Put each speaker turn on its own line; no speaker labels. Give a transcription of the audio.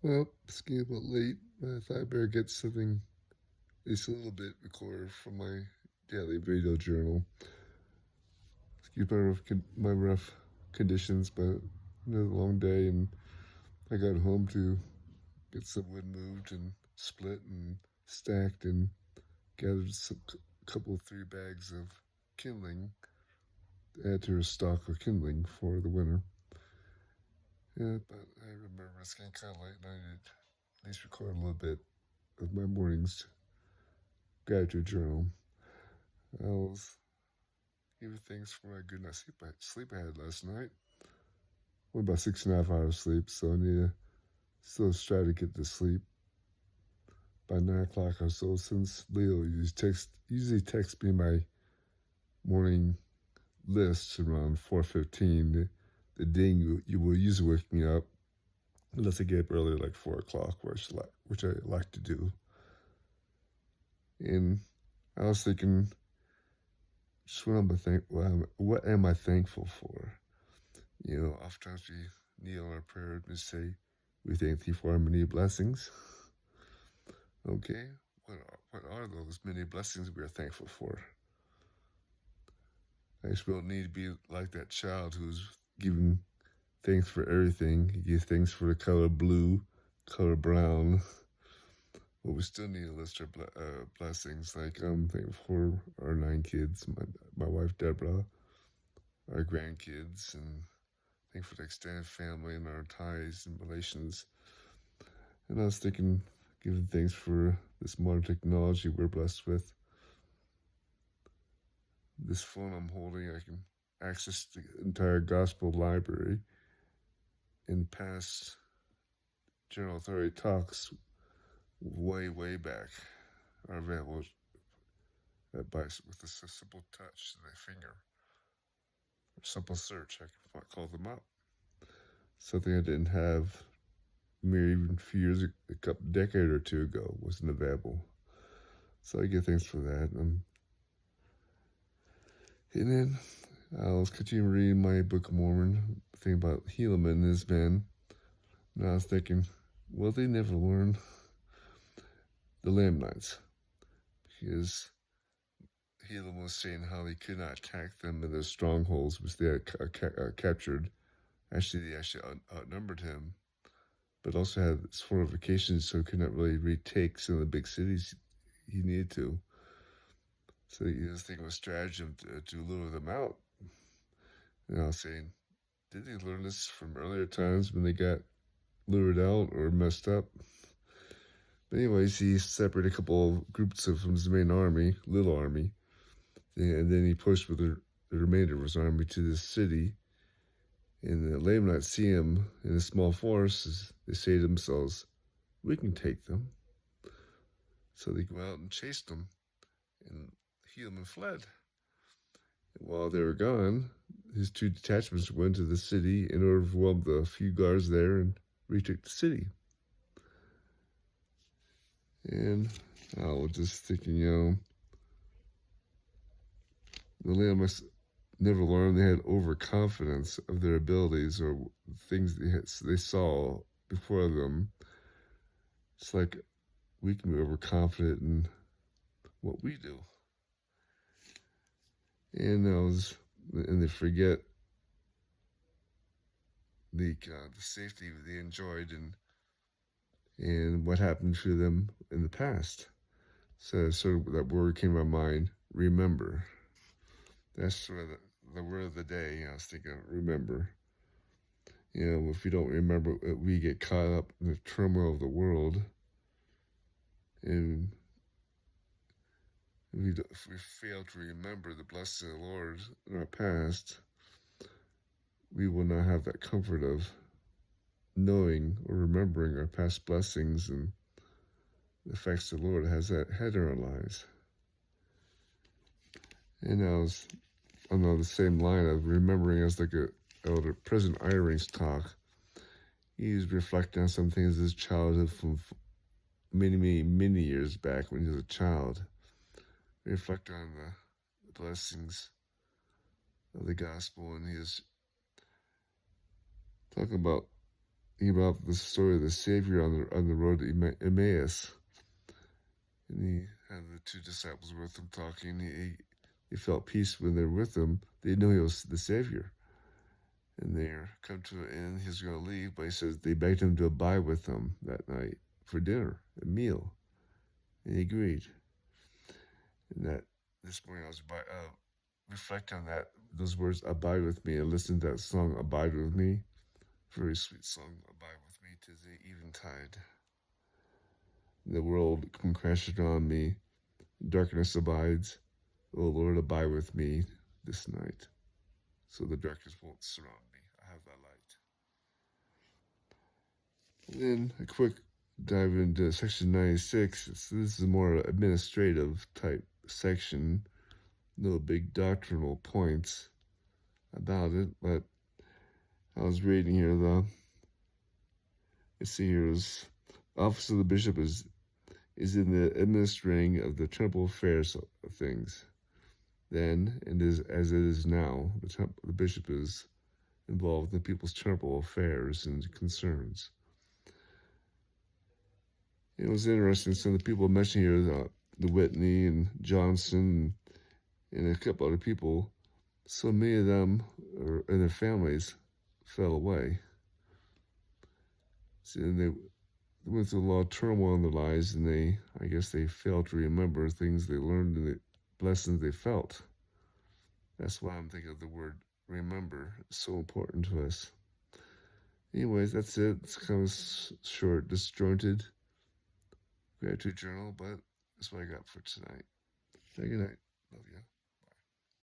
Well, it's getting a bit late, but I thought I better get something at least a little bit recorded from my daily radio journal. Excuse my rough conditions, but another long day, and I got home to get some wood moved and split and stacked and gathered a couple, 3 bags of kindling to add to a stock of kindling for the winter. Yeah, but I remember it's getting kind of late, and I need to at least record a little bit of my morning's gratitude journal. I was giving thanks for my good night's sleep I had last night. Only about 6.5 hours sleep, so I need to still try to get to sleep by 9 o'clock or so. Since Leo usually texts me my morning lists around 4:15, the ding you will usually wake me up unless I get up early, like 4 o'clock, which I like to do. And I was thinking, just what am I thankful for? You know, oftentimes we kneel in our prayer and say, we thank thee for our many blessings. Okay, what are those many blessings we are thankful for? I guess we don't need to be like that child who's giving thanks for everything. He gives thanks for the color blue, color brown. But we still need to list our blessings. Like I'm thankful for our 9 kids, my wife Deborah, our grandkids, and thankful for the extended family and our ties and relations. And I was thinking, giving thanks for this modern technology we're blessed with. This phone I'm holding, I can access the entire gospel library. In past General Authority talks way back are available with a simple touch of the finger. Or simple search, I can call them up. Something I didn't have mere even a few years, a couple decade or two ago, wasn't available. So I get thanks for that. And then I'll continue reading my Book of Mormon, thinking about Helaman and his men. And I was thinking, will they never learn the Lamanites? Because Helaman was saying how they could not attack them in their strongholds, which they had captured. Actually, they outnumbered him, but also had fortifications, so he could not really retake some of the big cities he needed to. So he was thinking of a stratagem to lure them out. And I was saying, did they learn this from earlier times when they got lured out or messed up? But anyways, he separated a couple of groups from his main army, little army, and then he pushed with the remainder of his army to this city. And the Lamanites see him in a small force. They say to themselves, we can take them. So they go out and chase them, and Helaman fled. And while they were gone, his 2 detachments went to the city and overwhelmed the few guards there and retook the city. And I was just thinking, the Lamanites never learned. They had overconfidence of their abilities or things they saw before them. It's like we can be overconfident in what we do. And they forget the safety they enjoyed and what happened to them in the past. So sort of that word came to my mind, remember. That's sort of the word of the day. I was thinking, remember. If we don't remember, we get caught up in the turmoil of the world. And if we fail to remember the blessing of the Lord in our past, we will not have that comfort of knowing or remembering our past blessings and the effects the Lord has had in our lives. And I was on the same line of remembering as like elder President Eyring's talk. He's reflecting on some things as childhood from many years back when he was a child. Reflect on the blessings of the gospel, and he is talking about about the story of the Savior on the road to Emmaus, and he had the two disciples with him talking. He felt peace when they were with him. They knew he was the Savior, and they come to an end. He's going to leave, but he says they begged him to abide with them that night for dinner, a meal, and he agreed. And that this morning I was reflecting on those words, "Abide with me," and listen to that song, "Abide with Me." Very sweet song, "Abide with me, 'tis the eventide. The world come crashing on me, darkness abides. O Lord, abide with me this night, so the darkness won't surround me. I have that light. And then a quick dive into section 96. This is a more administrative type section. No big doctrinal points about it, but I was reading here though. You see here's office of the bishop is in the administering of the temple affairs of things. Then, and as it is now, the bishop is involved in people's temple affairs and concerns. It was interesting. Some of the people mentioned here, the Whitney and Johnson and a couple other people, so many of them and their families fell away. So they went through a lot of turmoil in their lives, and I guess they failed to remember things they learned and the lessons they felt. That's why I'm thinking of the word remember. It's so important to us. Anyways, that's it. It's kind of short, disjointed gratitude journal, but that's what I got for tonight. Good night. Love you.